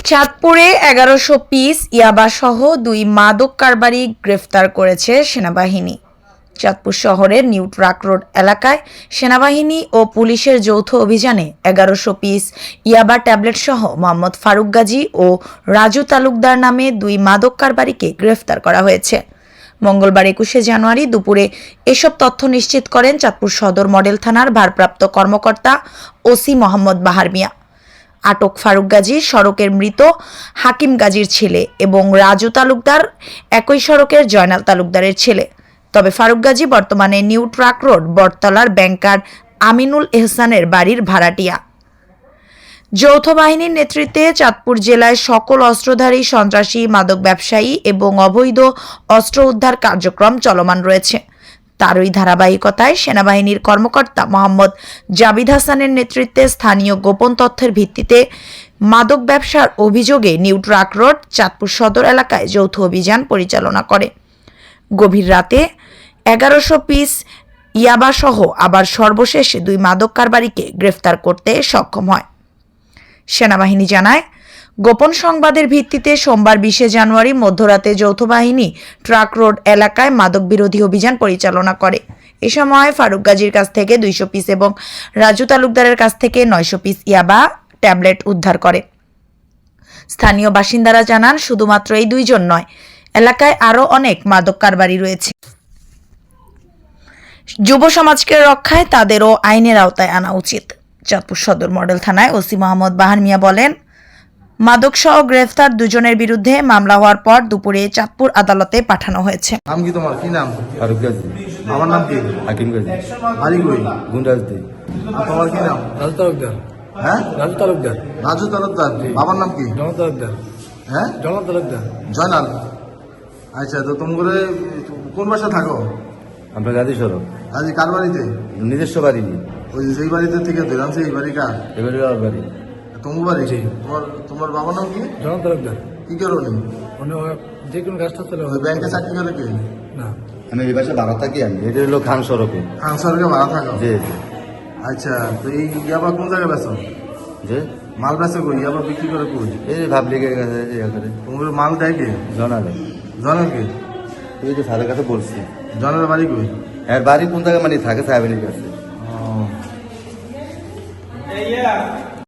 চাঁদপুরে ১১০০ পিস ইয়াবাসহ ২ মাদক কারবারি গ্রেফতার করেছে সেনাবাহিনী। চাঁদপুর শহরের নিউ ট্রাক রোড এলাকায় সেনাবাহিনী ও পুলিশের যৌথ অভিযানে ১১০০ পিস ইয়াবা ট্যাবলেট সহ মোহাম্মদ ফারুক গাজী ও রাজু তালুকদার নামে ২ মাদক কারবারিকে গ্রেফতার করা হয়েছে। মঙ্গলবার ২১শে জানুয়ারি দুপুরে এসব তথ্য নিশ্চিত করেন চাঁদপুর সদর মডেল থানার ভারপ্রাপ্ত কর্মকর্তা ওসি মোহাম্মদ বাহার মিয়া। আটক ফারুক গাজী সড়কের মৃত হাকিম গাজীর ছেলে এবং রাজু তালুকদার একই সড়কের জয়নাল তালুকদারের ছেলে। তবে ফারুক গাজী বর্তমানে নিউ ট্রাক রোড বটতলার ব্যাংকার আমিনুল এহসানের বাড়ির ভাড়াটিয়া। যৌথ বাহিনীর নেতৃত্বে চাঁদপুর জেলায় সকল অস্ত্রধারী সন্ত্রাসী, মাদক ব্যবসায়ী এবং অবৈধ অস্ত্র উদ্ধার কার্যক্রম চলমান রয়েছে। তারই ধারাবাহিকতায় সেনাবাহিনীর কর্মকর্তা মোহাম্মদ জাবিদ হাসানের নেতৃত্বে স্থানীয় গোপন তথ্যের ভিত্তিতে মাদক ব্যবসার অভিযোগে নিউ ট্রাক রোড চাঁদপুর সদর এলাকায় যৌথ অভিযান পরিচালনা করে। গভীর রাতে ১১০০ পিস ইয়াবাসহ আবার সর্বশেষ ২ মাদক কারবারিকে গ্রেফতার করতে সক্ষম হয়। সেনাবাহিনী জানায়, গোপন সংবাদের ভিত্তিতে সোমবার ২০শে জানুয়ারি মধ্যরাতে যৌথ বাহিনী ট্রাক রোড এলাকায় মাদক বিরোধী অভিযান পরিচালনা করে। এ সময় ফারুক গাজীর কাছ থেকে ২০০ পিস এবং রাজু তালুকদারের কাছ থেকে ৯০০ পিস ইয়াবা ট্যাবলেট উদ্ধার করে। স্থানীয় বাসিন্দারা জানান, শুধুমাত্র এই ২ জন নয়, এলাকায় আরও অনেক মাদক কারবারি রয়েছে। যুব সমাজকে রক্ষায় তাদেরও আইনের আওতায় আনা উচিত। চাঁদপুর সদর মডেল থানায় ওসি মোহাম্মদ বাহার মিয়া বলেন, মাদকসহ গ্রেফতার ২ জনের বিরুদ্ধে মামলা হওয়ার পর দুপুরে চাঁদপুর আদালতে পাঠানো হয়েছে। নাম কি তোমার? কি নাম? ফারুক গাজী। আমার নাম কি? হাকিম গাজী। বাড়ি কই? গুন্ডাজদি। তোমার কি নাম? রাজু তালুকদার। হ্যাঁ, রাজু তালুকদার। রাজু তালুকদার। বাবার নাম কি? জয়নাল তালুকদার। হ্যাঁ, জয়নাল তালুকদার। জয়নাল। আচ্ছা, তো তুমি কোন বাসা থাকো? আমরা গাজী সড়ক। আজ কার বাড়িতে? নিজস্ব বাড়ি। ওই যেই বাড়িতে থেকে দিলাম সেই বাড়ি কার? এবারে আমার বাড়ি। তোমার বাড়ি? তোমার বাবার নাম কি? জয়নাল তালুকদার। কি করো নি? মানে যে কোনো কাজটা চলে ওই ব্যাংকে চাকরি করে কে? না, আমি এই বাসা ভাড়া থাকি। আমি এটা হলো খান সড়কে। সরকার ভাড়া থাকো? জি। আচ্ছা, তো এই ইয়াবা কোন জায়গায় বেচো? যে মাল বেচে কই? ইয়াবা বিক্রি করে কই? এই ভাবলিগের কাছে ইয়া করে তোমার মাল দেয় কে? জানা যায়। জনের কে? তুই তো স্যারের কাছে বলছি। জনের বাড়ি কই? এর বাড়ি কোন জায়গায় মানে থাকে সাহেবের কাছে। ও